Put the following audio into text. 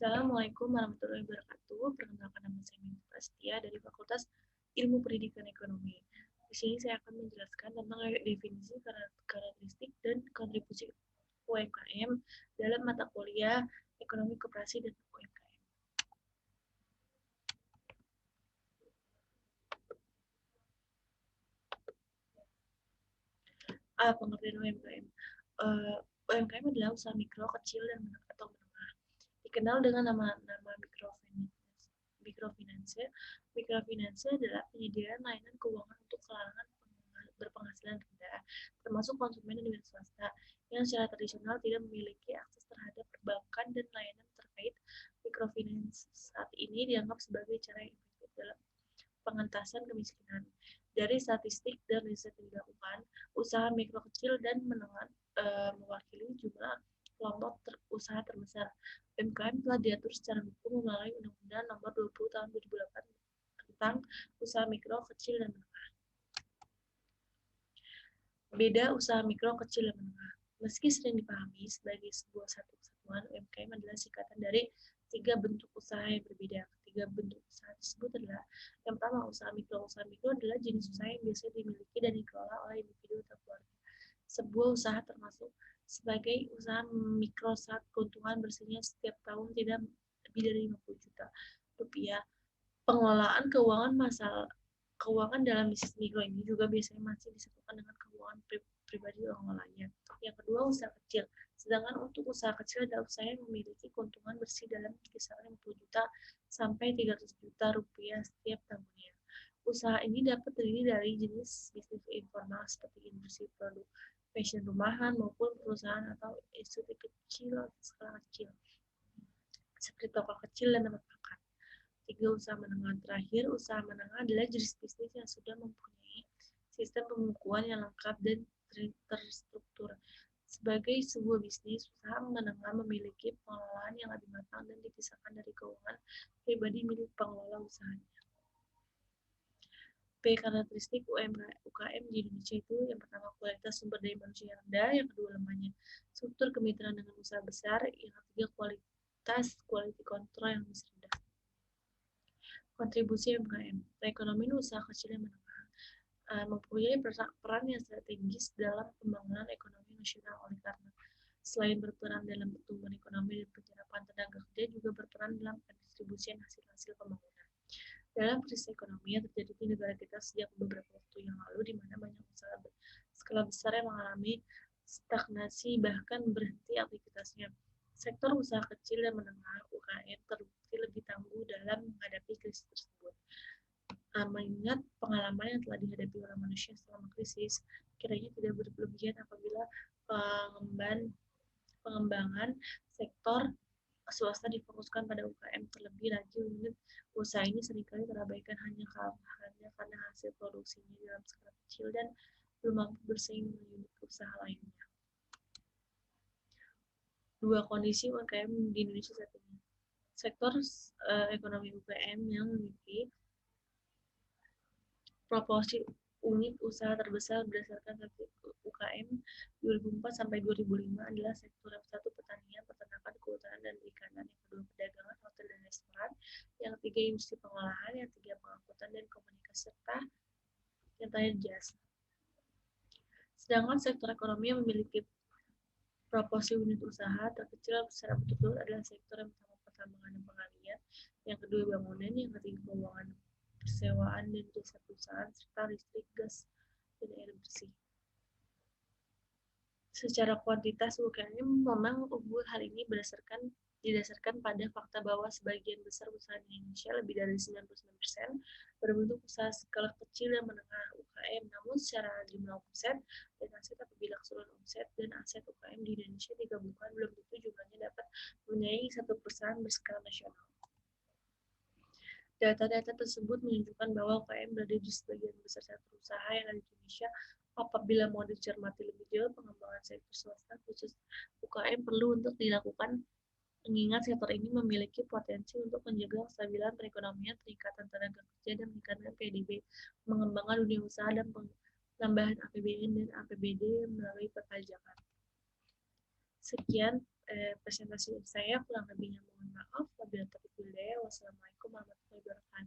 Assalamualaikum warahmatullahi wabarakatuh. Perkenalkan nama saya Mintu Prasetya dari Fakultas Ilmu Pendidikan Ekonomi. Di sini saya akan menjelaskan tentang definisi, karakteristik, dan kontribusi UMKM dalam mata kuliah Ekonomi Koperasi dan UMKM. Pengertian UMKM. UMKM adalah usaha mikro, kecil, dan menengah atau menengah. Dikenal dengan nama mikrofinansi. Mikrofinansi adalah penyediaan layanan keuangan untuk kalangan berpenghasilan rendah, termasuk konsumen dan swasta, yang secara tradisional tidak memiliki akses terhadap perbankan dan layanan terkait. Mikrofinansi saat ini dianggap sebagai cara yang efektif dalam pengentasan kemiskinan. Dari statistik dan riset yang dilakukan, usaha mikro, kecil, dan menengah mewakili jumlah kelompok usaha terbesar. UMKM telah diatur secara hukum melalui Undang-Undang Nomor 20 Tahun 2008 tentang usaha mikro, kecil, dan menengah. Beda usaha mikro, kecil, dan menengah. Meski sering dipahami sebagai sebuah satu kesatuan, UMKM adalah singkatan dari 3 bentuk usaha yang berbeda. Ketiga bentuk usaha tersebut adalah: yang pertama, usaha mikro. Usaha mikro adalah jenis usaha yang biasanya dimiliki dan dikelola oleh individu atau keluarga. Sebuah usaha termasuk sebagai usaha mikro saat keuntungan bersihnya setiap tahun tidak lebih dari 50 juta rupiah. Pengelolaan keuangan dalam bisnis mikro ini juga biasanya masih disatukan dengan keuangan pribadi pengelolanya. Yang kedua, usaha kecil. Sedangkan untuk usaha kecil adalah usaha yang memiliki keuntungan bersih dalam kisaran 50 juta sampai 300 juta rupiah setiap tahunnya. Usaha ini dapat terdiri dari jenis bisnis informal seperti industri produk fashion rumahan maupun perusahaan atau institusi kecil skala kecil seperti toko kecil dan tempat makan. Tiga, usaha menengah. Terakhir, usaha menengah adalah jenis bisnis yang sudah mempunyai sistem pembukuan yang lengkap dan terstruktur. Sebagai sebuah bisnis, usaha menengah memiliki pengelolaan yang lebih matang dan dipisahkan dari keuangan pribadi milik pengelola usahanya. Karakteristik UKM di Indonesia itu: yang pertama, kualitas sumber daya manusia yang rendah; yang kedua, lemahnya struktur kemitraan dengan usaha besar; yang ketiga, quality control yang masih rendah. Kontribusi UMKM. Perekonomian usaha kecil dan menengah mempunyai peran yang strategis dalam pembangunan ekonomi nasional. Oleh karena selain berperan dalam pertumbuhan ekonomi dan penyerapan tenaga kerja, juga berperan dalam pendistribusian hasil-hasil pembangunan. Dalam krisis ekonomi yang terjadi di negara kita sejak beberapa waktu yang lalu, di mana banyak usaha skala besar yang mengalami stagnasi bahkan berhenti aktivitasnya, sektor usaha kecil dan menengah (UKM) terbukti lebih tangguh dalam menghadapi krisis tersebut. Mengingat pengalaman yang telah dihadapi oleh manusia selama krisis, kiranya tidak berlebihan apabila pengembangan sektor swasta difokuskan pada UKM. Terlebih lagi, unit usaha ini seringkali terabaikan hanya karena hasil produksinya dalam skala kecil dan belum mampu bersaing dengan unit usaha lainnya. Dua kondisi UMKM di Indonesia saat ini. Sektor ekonomi UMKM yang memiliki proporsi unit usaha terbesar berdasarkan statistik UKM 2004 sampai 2005 adalah sektor yang satu, pertanian, peternakan, kehutanan, dan perikanan; yang kedua, perdagangan, hotel, dan restoran; yang ketiga, industri pengolahan; yang tiga, pengangkutan dan komunikasi; serta yang terakhir, jasa. Sedangkan sektor ekonomi yang memiliki proporsi unit usaha terkecil secara betul-betul adalah sektor yang pertama, pertambangan dan penggalian; yang kedua, bangunan; yang ketiga, keuangan, persewaan dan jasa perusahaan; serta listrik, gas, dan air bersih. Secara kuantitas, UMKM memang unggul hal ini didasarkan pada fakta bahwa sebagian besar usaha di Indonesia, lebih dari 99%, berbentuk usaha skala kecil dan menengah UKM. Namun secara jumlah omset dan aset, apabila keseluruhan omset dan aset UKM di Indonesia digabungkan, belum tentu jumlahnya dapat menyaingi satu perusahaan berskala nasional. Data-data tersebut menunjukkan bahwa UKM berada di sebagian besar sektor usaha yang ada di Indonesia. Apabila mau dicermati lebih jauh, pengembangan sektor swasta khusus UKM perlu untuk dilakukan, mengingat sektor ini memiliki potensi untuk menjaga kestabilan perekonomian, peningkatan tenaga kerja, dan meningkatkan PDB, mengembangkan dunia usaha, dan penambahan APBN dan APBD melalui perpajakan. Sekian presentasi saya, kurang lebihnya mohon maaf. Wabillahi taufiq wal hidayah. Wassalamualaikum warahmatullahi wabarakatuh.